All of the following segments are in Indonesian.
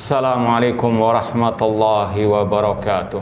Assalamualaikum warahmatullahi wabarakatuh.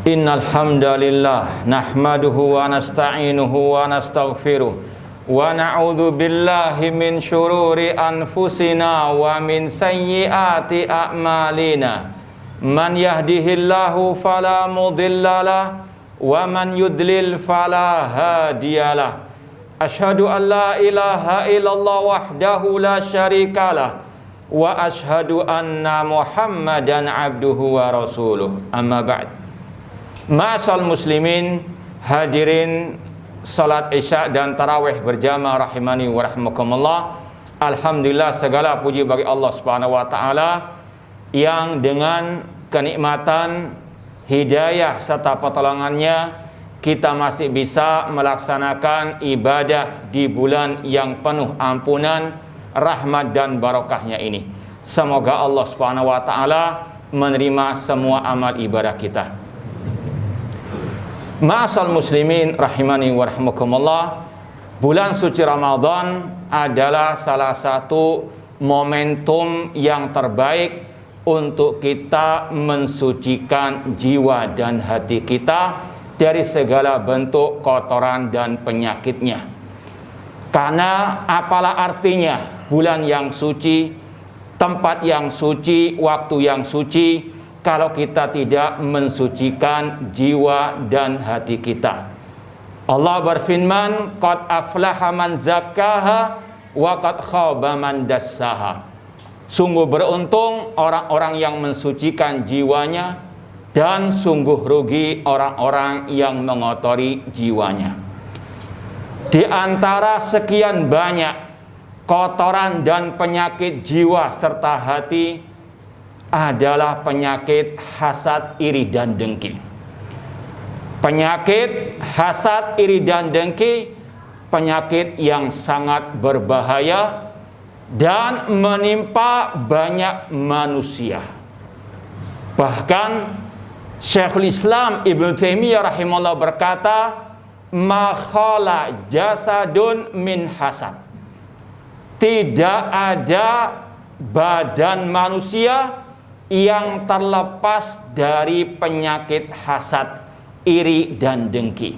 Innal hamdalillah nahmaduhu wa nasta'inuhu wa nastaghfiruh wa na'udzu billahi min syururi anfusina wa min sayyiati a'malina. Man yahdihillahu fala mudhillalah wa man yudlil fala hadiyalah. Asyhadu an la ilaha illallah wahdahu la syarikalah wa asyhadu anna Muhammadan abduhu wa rasuluh. Amma ba'd. Ma'asal muslimin, hadirin salat isya dan tarawih berjamaah rahimani wa rahmakumullah. Alhamdulillah, segala puji bagi Allah Subhanahu wa taala yang dengan kenikmatan, hidayah serta pertolongannya kita masih bisa melaksanakan ibadah di bulan yang penuh ampunan, rahmat dan barokahnya ini. Semoga Allah Subhanahu wa taala menerima semua amal ibadah kita. Ma'asal muslimin rahimani wa rahmakumullah, bulan suci Ramadan adalah salah satu momentum yang terbaik untuk kita mensucikan jiwa dan hati kita dari segala bentuk kotoran dan penyakitnya. Karena apalah artinya bulan yang suci, tempat yang suci, waktu yang suci, kalau kita tidak mensucikan jiwa dan hati kita. Allah berfirman, qad aflaha man zakkaha wa qad khaba man dassaha. Sungguh beruntung orang-orang yang mensucikan jiwanya, dan sungguh rugi orang-orang yang mengotori jiwanya. Di antara sekian banyak kotoran dan penyakit jiwa serta hati adalah penyakit hasad, iri dan dengki. Penyakit hasad, iri dan dengki, penyakit yang sangat berbahaya dan menimpa banyak manusia. Bahkan Syekhul Islam Ibnu Taimiyah rahimahullah berkata, ma khala jasadun min hasad. Tidak ada badan manusia yang terlepas dari penyakit hasad, iri dan dengki.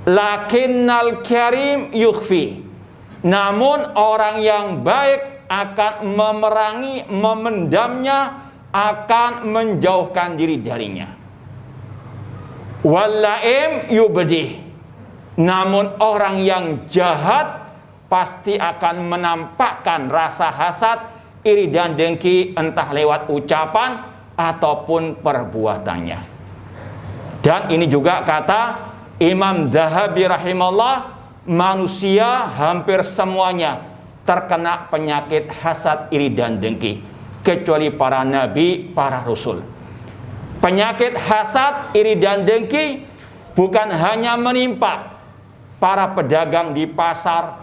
Lakinnal karim yukhfi. Namun orang yang baik akan memerangi, memendamnya, akan menjauhkan diri darinya. Wallaim yubdih. Namun orang yang jahat pasti akan menampakkan rasa hasad, iri dan dengki entah lewat ucapan ataupun perbuatannya. Dan ini juga kata Imam Dhahabi rahimahullah, manusia hampir semuanya terkena penyakit hasad, iri dan dengki, kecuali para nabi, para rasul. Penyakit hasad, iri dan dengki bukan hanya menimpa para pedagang di pasar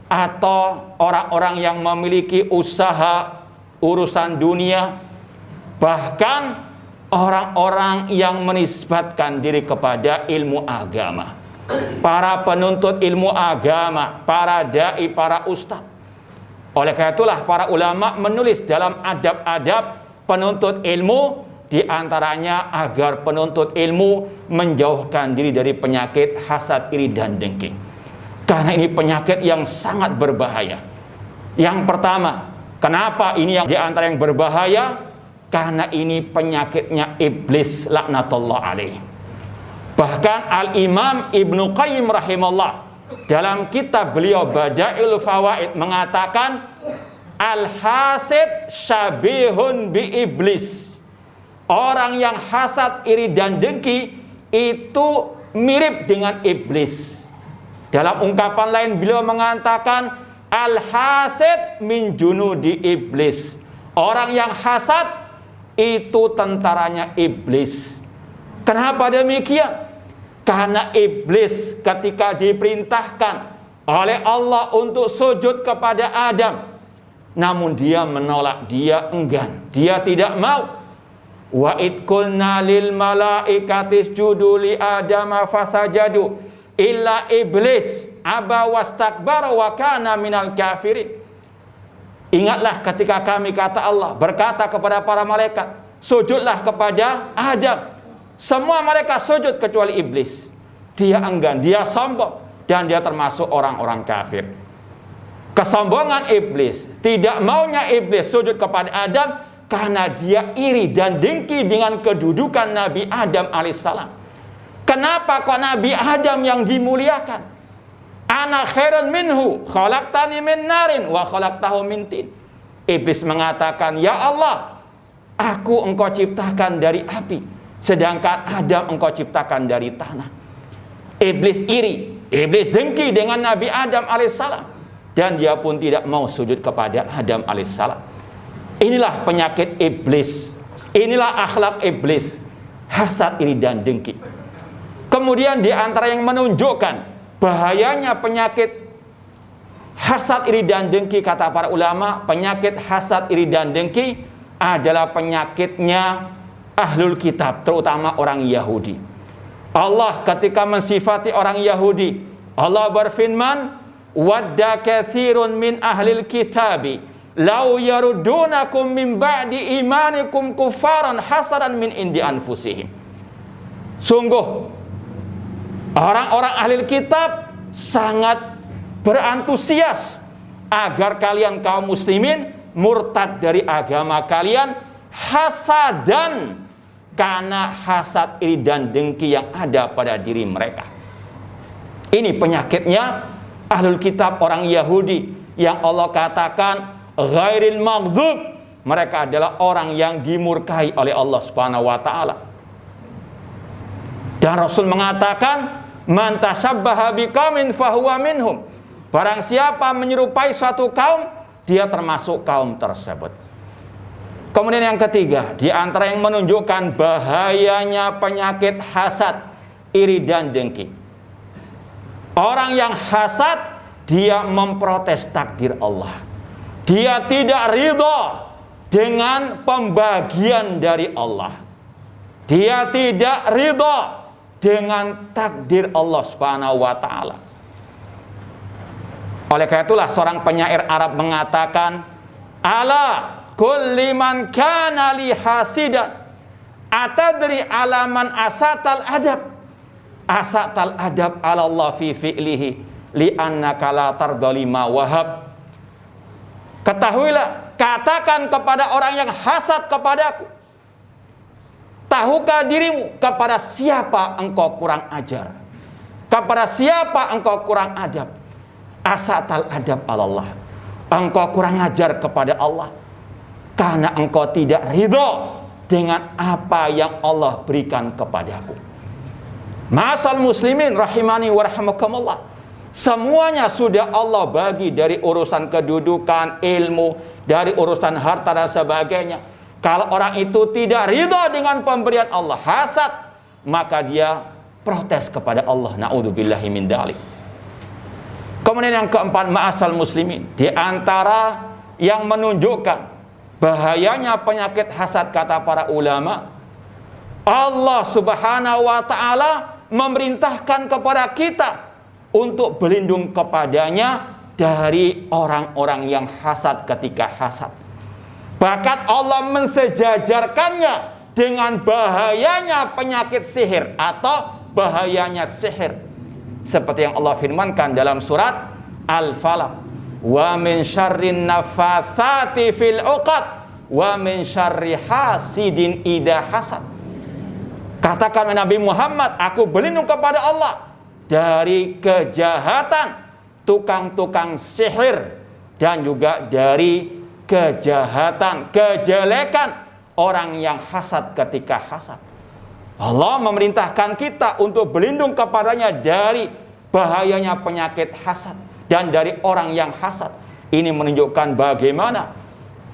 atau orang-orang yang memiliki usaha urusan dunia, bahkan orang-orang yang menisbatkan diri kepada ilmu agama, para penuntut ilmu agama, para dai, para ustadz. Oleh karena itulah para ulama menulis dalam adab-adab penuntut ilmu, di antaranya agar penuntut ilmu menjauhkan diri dari penyakit hasad, iri dan dengki. Karena ini penyakit yang sangat berbahaya. Yang pertama, kenapa ini yang di antara yang berbahaya? Karena ini penyakitnya iblis laknatullah alaih. Bahkan Al-Imam Ibnu Qayyim rahimahullah dalam kitab beliau Badail Fawaid mengatakan, al-hasid syabihun bi iblis. Orang yang hasad, iri dan dengki itu mirip dengan iblis. Dalam ungkapan lain beliau mengatakan, al-hasid min junudi iblis. Orang yang hasad itu tentaranya iblis. Kenapa demikian? Karena iblis ketika diperintahkan oleh Allah untuk sujud kepada Adam, namun dia menolak, dia enggan, dia tidak mau. Wa id qulna lil malaikati isjudu li adama fasajadu illa iblis aba wastakbara wa kana minal kafirin. Ingatlah ketika kami, kata Allah, berkata kepada para malaikat, sujudlah kepada Adam. Semua mereka sujud kecuali iblis. Dia enggan, dia sombong, dan dia termasuk orang-orang kafir. Kesombongan iblis, tidak maunya iblis sujud kepada Adam karena dia iri dan dengki dengan kedudukan Nabi Adam alaihissalam. Kenapa kok Nabi Adam yang dimuliakan? Ana khairun minhu, khalaqtani min narin wa khalaqtahu min tin. Iblis mengatakan, ya Allah, aku engkau ciptakan dari api, sedangkan Adam engkau ciptakan dari tanah. Iblis iri, iblis dengki dengan Nabi Adam alaihissalam, dan dia pun tidak mau sujud kepada Adam alaihissalam. Inilah penyakit iblis, inilah akhlak iblis, hasad, iri, dan dengki. Kemudian di antara yang menunjukkan bahayanya penyakit hasad, iri, dan dengki, kata para ulama, penyakit hasad, iri, dan dengki adalah penyakitnya ahlul kitab, terutama orang Yahudi. Allah ketika mensifati orang Yahudi, Allah berfirman, wadda katsirun min ahlil kitabi law yarudunakum min ba'di imanikum kufaran hasadan min indi anfusihim. Sungguh orang-orang ahlil kitab sangat berantusias agar kalian kaum muslimin murtad dari agama kalian, hasadan, karena hasad, iri, dan dengki yang ada pada diri mereka. Ini penyakitnya ahlul kitab, orang Yahudi, yang Allah katakan ghairil maghdub, mereka adalah orang yang dimurkai oleh Allah Subhanahu wa taala. Dan Rasul mengatakan, man tashabbaha biqaumin fahuwa minhum. Barang siapa menyerupai suatu kaum, dia termasuk kaum tersebut. Kemudian yang ketiga, di antara yang menunjukkan bahayanya penyakit hasad, iri, dan dengki. Orang yang hasad, dia memprotes takdir Allah. Dia tidak ridha dengan pembagian dari Allah. Dia tidak ridha dengan takdir Allah Subhanahu wa taala. Oleh karena itulah seorang penyair Arab mengatakan, ala kulli man kana li hasidan atadri alaman asatal adab, asatal adab ala Allah fi fi'lihi li annaka la tarda lima wahab. Ketahuilah, katakan kepada orang yang hasad kepadaku, tahukah dirimu kepada siapa engkau kurang ajar, kepada siapa engkau kurang adab? Asatal adab ala Allah, engkau kurang ajar kepada Allah karena engkau tidak ridho dengan apa yang Allah berikan kepadaku. Ma'asal muslimin rahimani wa rahimakumullah, semuanya sudah Allah bagi, dari urusan kedudukan, ilmu, dari urusan harta dan sebagainya. Kalau orang itu tidak ridho dengan pemberian Allah, hasad, maka dia protes kepada Allah. Na'udzubillahi min dzalik. Kemudian yang keempat, ma'asal muslimin, di antara yang menunjukkan bahayanya penyakit hasad, kata para ulama, Allah Subhanahu wa taala memerintahkan kepada kita untuk berlindung kepadanya dari orang-orang yang hasad ketika hasad. Bahkan Allah mensejajarkannya dengan bahayanya penyakit sihir atau bahayanya sihir. Seperti yang Allah firmankan dalam surat Al-Falaq, wa min syarrin nafatsati fil 'uqad wa min syarri hasidin idza hasad. Katakan Nabi Muhammad, aku berlindung kepada Allah dari kejahatan tukang-tukang sihir dan juga dari kejahatan, kejelekan orang yang hasad ketika hasad. Allah memerintahkan kita untuk berlindung kepadanya dari bahayanya penyakit hasad dan dari orang yang hasad. Ini menunjukkan bagaimana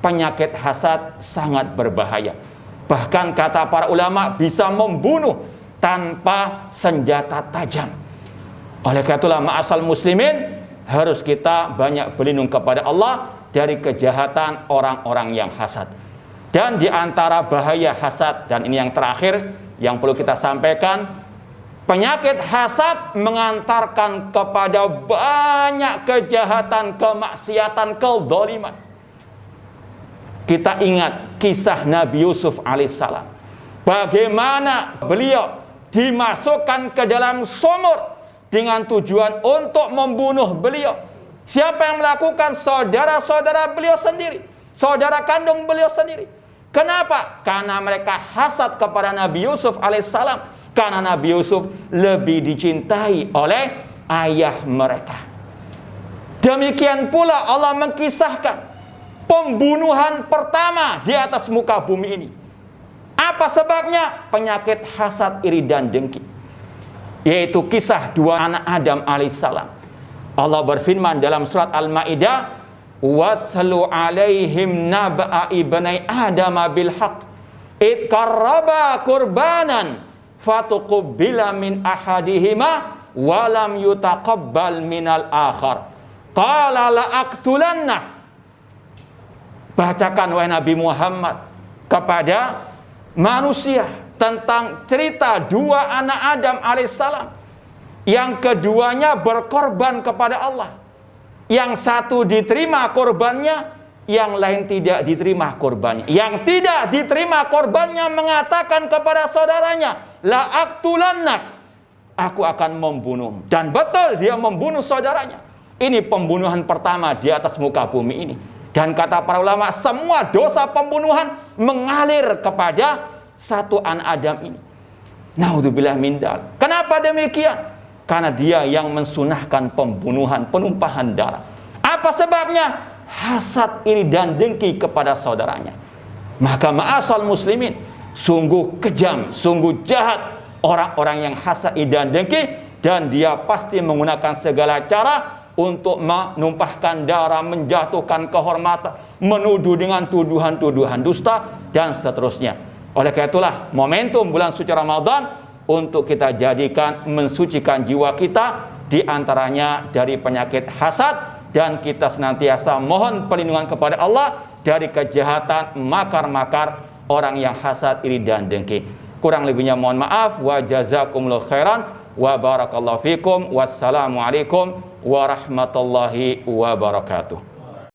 penyakit hasad sangat berbahaya. Bahkan kata para ulama bisa membunuh tanpa senjata tajam. Oleh karena itulah ma'asal muslimin, harus kita banyak berlindung kepada Allah dari kejahatan orang-orang yang hasad. Dan di antara bahaya hasad, dan ini yang terakhir yang perlu kita sampaikan, penyakit hasad mengantarkan kepada banyak kejahatan, kemaksiatan, kezaliman. Kita ingat kisah Nabi Yusuf alaihissalam. Bagaimana beliau dimasukkan ke dalam sumur dengan tujuan untuk membunuh beliau. Siapa yang melakukan? Saudara-saudara beliau sendiri, saudara kandung beliau sendiri. Kenapa? Karena mereka hasad kepada Nabi Yusuf alaihissalam. Karena Nabi Yusuf lebih dicintai oleh ayah mereka. Demikian pula Allah mengkisahkan pembunuhan pertama di atas muka bumi ini. Apa sebabnya? Penyakit hasad, iri dan dengki. Yaitu kisah dua anak Adam alaihissalam. Allah berfirman dalam surat Al-Maidah, "Watlu alaihim naba'a ibnai Adam bil haqq id qarraba qurbanan fatuqbila min ahadihima wa lam yutaqabbal minal akhar qala la aqtulannak." Bacakan wahai Nabi Muhammad kepada manusia tentang cerita dua anak Adam alaihissalam. Yang keduanya berkorban kepada Allah. Yang satu diterima korbannya, yang lain tidak diterima korbannya. Yang tidak diterima korbannya mengatakan kepada saudaranya, la aqtulannak, aku akan membunuh. Dan betul dia membunuh saudaranya. Ini pembunuhan pertama di atas muka bumi ini. Dan kata para ulama, semua dosa pembunuhan mengalir kepada satu anak Adam ini. Naudzubillah min dzalik. Kenapa demikian? Karena dia yang mensunahkan pembunuhan, penumpahan darah. Apa sebabnya? Hasad, iri dan dengki kepada saudaranya. Maka ma'asal muslimin, sungguh kejam, sungguh jahat orang-orang yang hasad, iri dan dengki, dan dia pasti menggunakan segala cara untuk menumpahkan darah, menjatuhkan kehormatan, menuduh dengan tuduhan-tuduhan dusta, dan seterusnya. Oleh karena itulah momentum bulan suci Ramadan untuk kita jadikan mensucikan jiwa kita, diantaranya dari penyakit hasad, dan kita senantiasa mohon perlindungan kepada Allah dari kejahatan, makar-makar orang yang hasad, iri dan dengki. Kurang lebihnya mohon maaf. Wa jazakumullahu khairan wa barakallahu fikum. Wassalamualaikum warahmatullahi wabarakatuh.